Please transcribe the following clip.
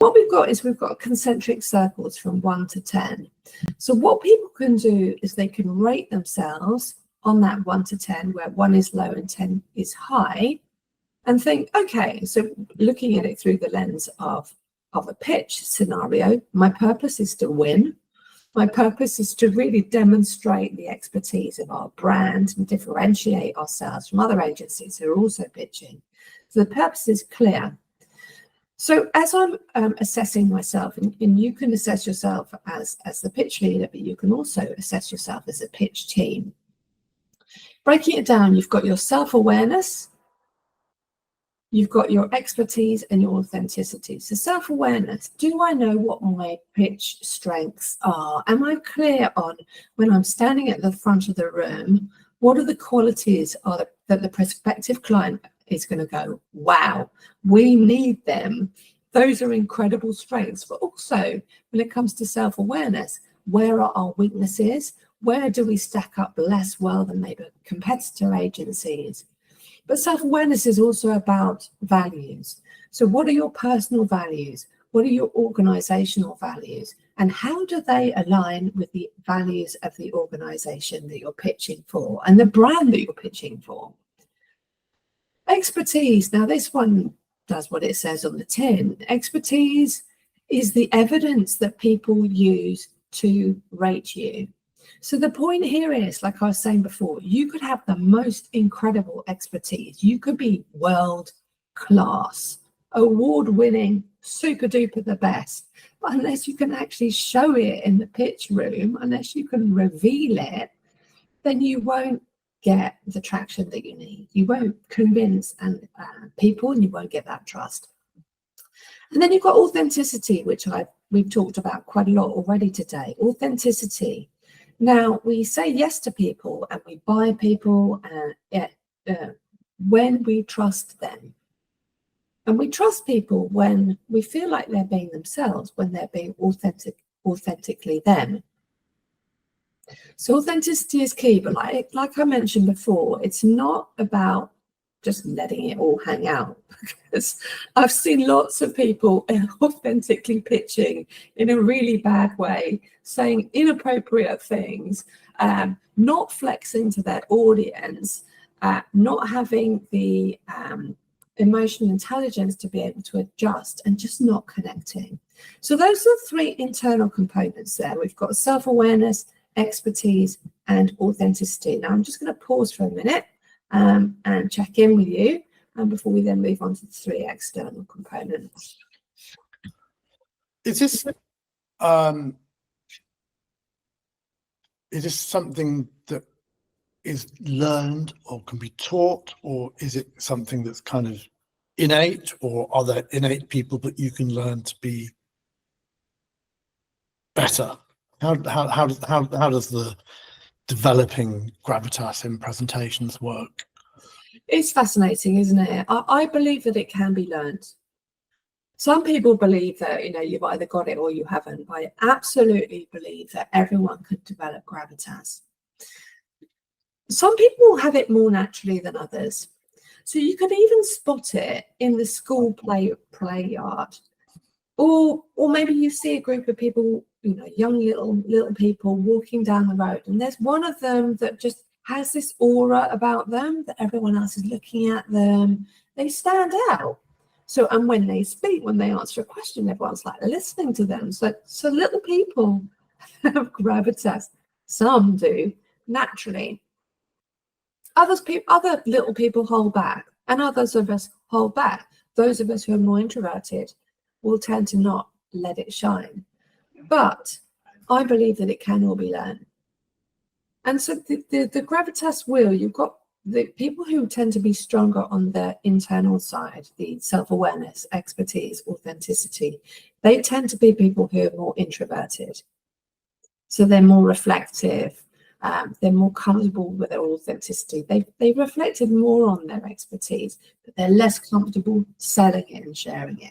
what we've got is we've got concentric circles from 1 to 10. So what people can do is they can rate themselves on that 1 to 10, where 1 is low and 10 is high, and think, okay, so looking at it through the lens of a pitch scenario, my purpose is to win. My purpose is to really demonstrate the expertise of our brand and differentiate ourselves from other agencies who are also pitching. So the purpose is clear. So as I'm assessing myself, and you can assess yourself as the pitch leader, but you can also assess yourself as a pitch team. Breaking it down, you've got your self-awareness, you've got your expertise and your authenticity. So self-awareness, do I know what my pitch strengths are? Am I clear on, when I'm standing at the front of the room, what are the qualities that the prospective client is going to go, wow, we need them. Those are incredible strengths. But also, when it comes to self-awareness, where are our weaknesses? Where do we stack up less well than maybe competitor agencies? But self-awareness is also about values. So what are your personal values? What are your organizational values? And how do they align with the values of the organization that you're pitching for and the brand that you're pitching for? Expertise. Now, this one does what it says on the tin. Expertise is the evidence that people use to rate you. So the point here is, like I was saying before, you could have the most incredible expertise. You could be world class, award-winning, super duper the best. But unless you can actually show it in the pitch room, unless you can reveal it, then you won't get the traction that you need. You won't convince people, and you won't get that trust. And then you've got authenticity, which we've talked about quite a lot already today. Authenticity. Now, we say yes to people and we buy people when we trust them. And we trust people when we feel like they're being themselves, when they're being authentically them. So authenticity is key, but like I mentioned before, it's not about just letting it all hang out, because I've seen lots of people authentically pitching in a really bad way, saying inappropriate things, not flexing to their audience, not having the emotional intelligence to be able to adjust, and just not connecting. So those are 3 internal components there. We've got self-awareness, expertise, and authenticity. Now I'm just going to pause for a minute and check in with you, and before we then move on to the 3 external components. Is this something that is learned or can be taught, or is it something that's kind of innate, or are there innate people that you can learn to be better? How does the developing gravitas in presentations work? It's fascinating, isn't it? I believe that it can be learned. Some people believe that, you've either got it or you haven't. I absolutely believe that everyone could develop gravitas. Some people have it more naturally than others. So you could even spot it in the school play yard. Or maybe you see a group of people, young little people walking down the road, and there's one of them that just has this aura about them that everyone else is looking at them. They stand out. So, and when they speak, when they answer a question, everyone's like listening to them. So little people have gravitas. Some do naturally. Other little people hold back, and others of us hold back. Those of us who are more introverted will tend to not let it shine. But I believe that it can all be learned. And so the gravitas wheel, you've got the people who tend to be stronger on the internal side, the self-awareness, expertise, authenticity. They tend to be people who are more introverted. So they're more reflective. They're more comfortable with their authenticity. They've reflected more on their expertise, but they're less comfortable selling it and sharing it.